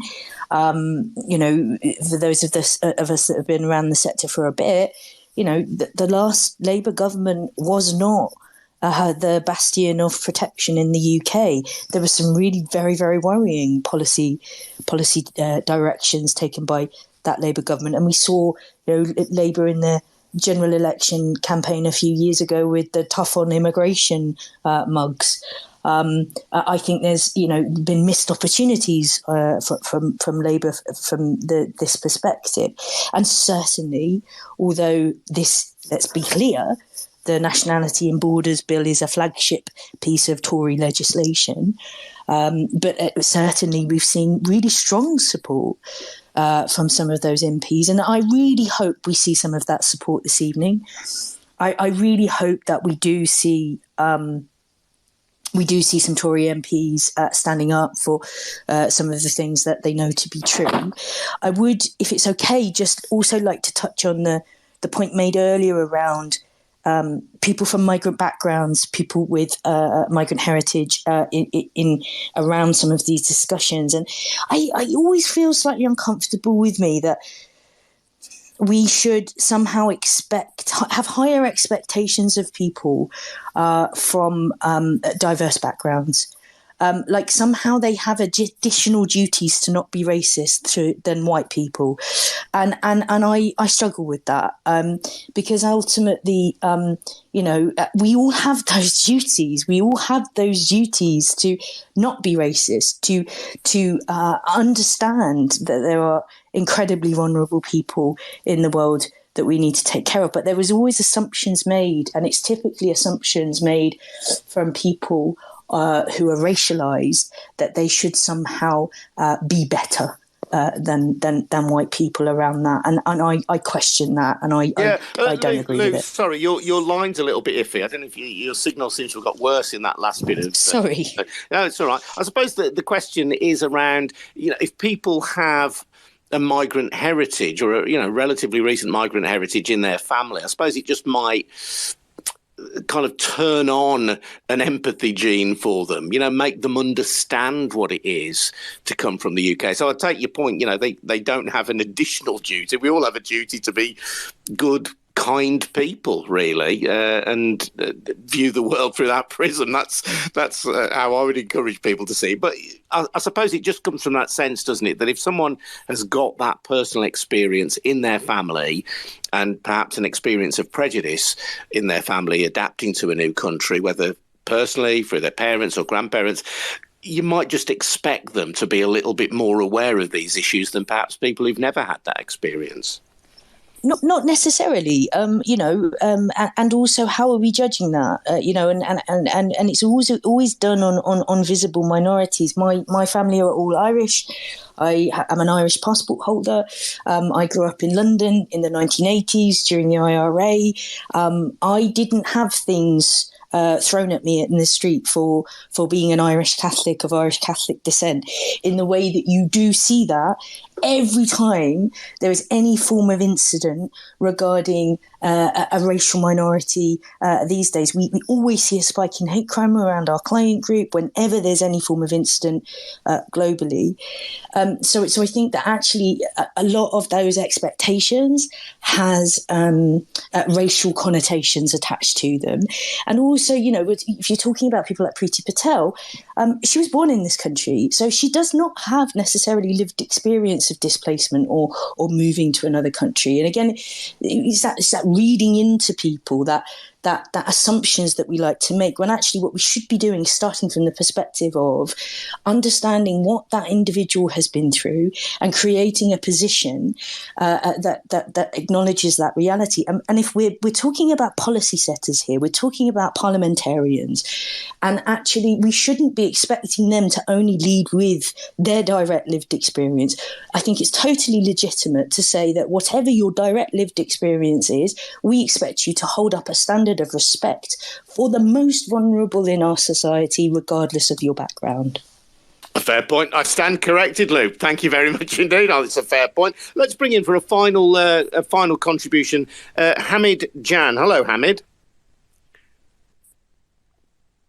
You know, for those of us that have been around the sector for a bit, you know, the last Labour government was not the bastion of protection in the UK. There were some really very, very worrying policy directions taken by that Labour government, and we saw, you know, Labour in the general election campaign a few years ago with the tough on immigration mugs. I think there's, you know, been missed opportunities from Labour from this perspective, and certainly, although this, let's be clear, the Nationality and Borders Bill is a flagship piece of Tory legislation, but certainly we've seen really strong support from some of those MPs, and I really hope we see some of that support this evening. I really hope that we do see some Tory MPs standing up for some of the things that they know to be true. I would, if it's okay, just also like to touch on the point made earlier around people from migrant backgrounds, people with migrant heritage in around some of these discussions. And I always feel slightly uncomfortable with me that we should somehow have higher expectations of people from diverse backgrounds. Like somehow they have additional duties to not be racist than white people. And I struggle with that because ultimately, you know, we all have those duties. We all have those duties to not be racist, to understand that there are incredibly vulnerable people in the world that we need to take care of. But there was always assumptions made, and it's typically assumptions made from people who are racialized, that they should somehow be better than white people around that, and I question that, and I don't agree with it. Sorry, your line's a little bit iffy. I don't know if your signal seems to have got worse in that last bit of. Sorry, no, it's all right. I suppose the question is around, you know, if people have a migrant heritage or a, you know, relatively recent migrant heritage in their family, I suppose it just might kind of turn on an empathy gene for them, you know, make them understand what it is to come from the UK. So I take your point, you know, they don't have an additional duty. We all have a duty to be good, kind people, really, and view the world through that prism. That's how I would encourage people to see. But I suppose it just comes from that sense, doesn't it, that if someone has got that personal experience in their family and perhaps an experience of prejudice in their family adapting to a new country, whether personally, through their parents or grandparents, you might just expect them to be a little bit more aware of these issues than perhaps people who've never had that experience. Not necessarily, you know, and also how are we judging that, you know, and it's always done on visible minorities. My family are all Irish. I am an Irish passport holder. I grew up in London in the 1980s during the IRA. I didn't have things thrown at me in the street for being an Irish Catholic of Irish Catholic descent, in the way that you do see that every time there is any form of incident regarding a racial minority these days. We always see a spike in hate crime around our client group whenever there's any form of incident globally. So I think that actually a lot of those expectations has racial connotations attached to them. And also, you know, if you're talking about people like Priti Patel, she was born in this country, so she does not have necessarily lived experience of displacement or moving to another country. And again, it's that reading into people that that assumptions that we like to make, when actually what we should be doing is starting from the perspective of understanding what that individual has been through and creating a position that acknowledges that reality. And if we're talking about policy setters here, we're talking about parliamentarians, and actually we shouldn't be expecting them to only lead with their direct lived experience. I think it's totally legitimate to say that whatever your direct lived experience is, we expect you to hold up a standard of respect for the most vulnerable in our society, regardless of your background. A fair point. I stand corrected, Lou. Thank you very much indeed. Oh, it's a fair point. Let's bring in for a final contribution, Hamid Jan. Hello, Hamid.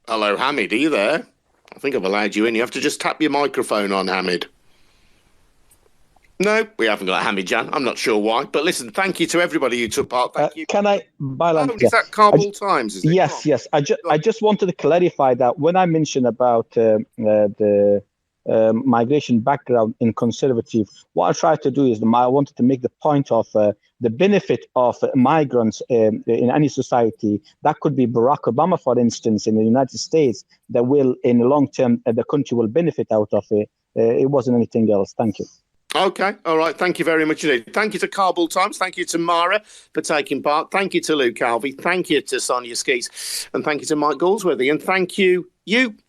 Hello, Hamid. Are you there? I think I've allowed you in. You have to just tap your microphone on, Hamid. No, we haven't got Hamid Jan. I'm not sure why. But listen, thank you to everybody who took part. Thank you. Can I, Bylines? Oh, is that Kabul Times? Is it? Yes. I just wanted to clarify that when I mentioned about the migration background in conservative, what I tried to do is I wanted to make the point of the benefit of migrants in any society. That could be Barack Obama, for instance, in the United States, that will, in the long term, the country will benefit out of it. It wasn't anything else. Thank you. Okay, all right. Thank you very much indeed. Thank you to Kabul Times. Thank you to Mara for taking part. Thank you to Lou Calvey. Thank you to Sonya Sceats. And thank you to Mike Galsworthy. And thank you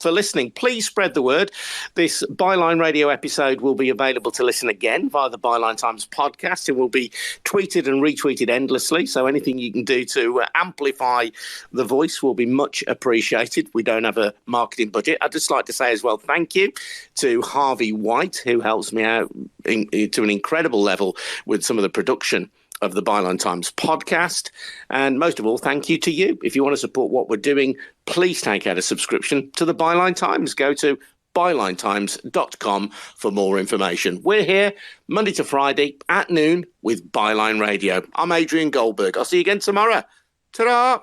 for listening. Please spread the word. This Byline Radio episode will be available to listen again via the Byline Times podcast. It will be tweeted and retweeted endlessly. So anything you can do to amplify the voice will be much appreciated. We don't have a marketing budget. I'd just like to say as well, thank you to Harvey White, who helps me out to an incredible level with some of the production of the Byline Times podcast. And most of all, thank you to you. If you want to support what we're doing, please take out a subscription to the Byline Times. Go to bylinetimes.com for more information. We're here Monday to Friday at noon with Byline Radio. I'm Adrian Goldberg. I'll see you again tomorrow. Ta-da!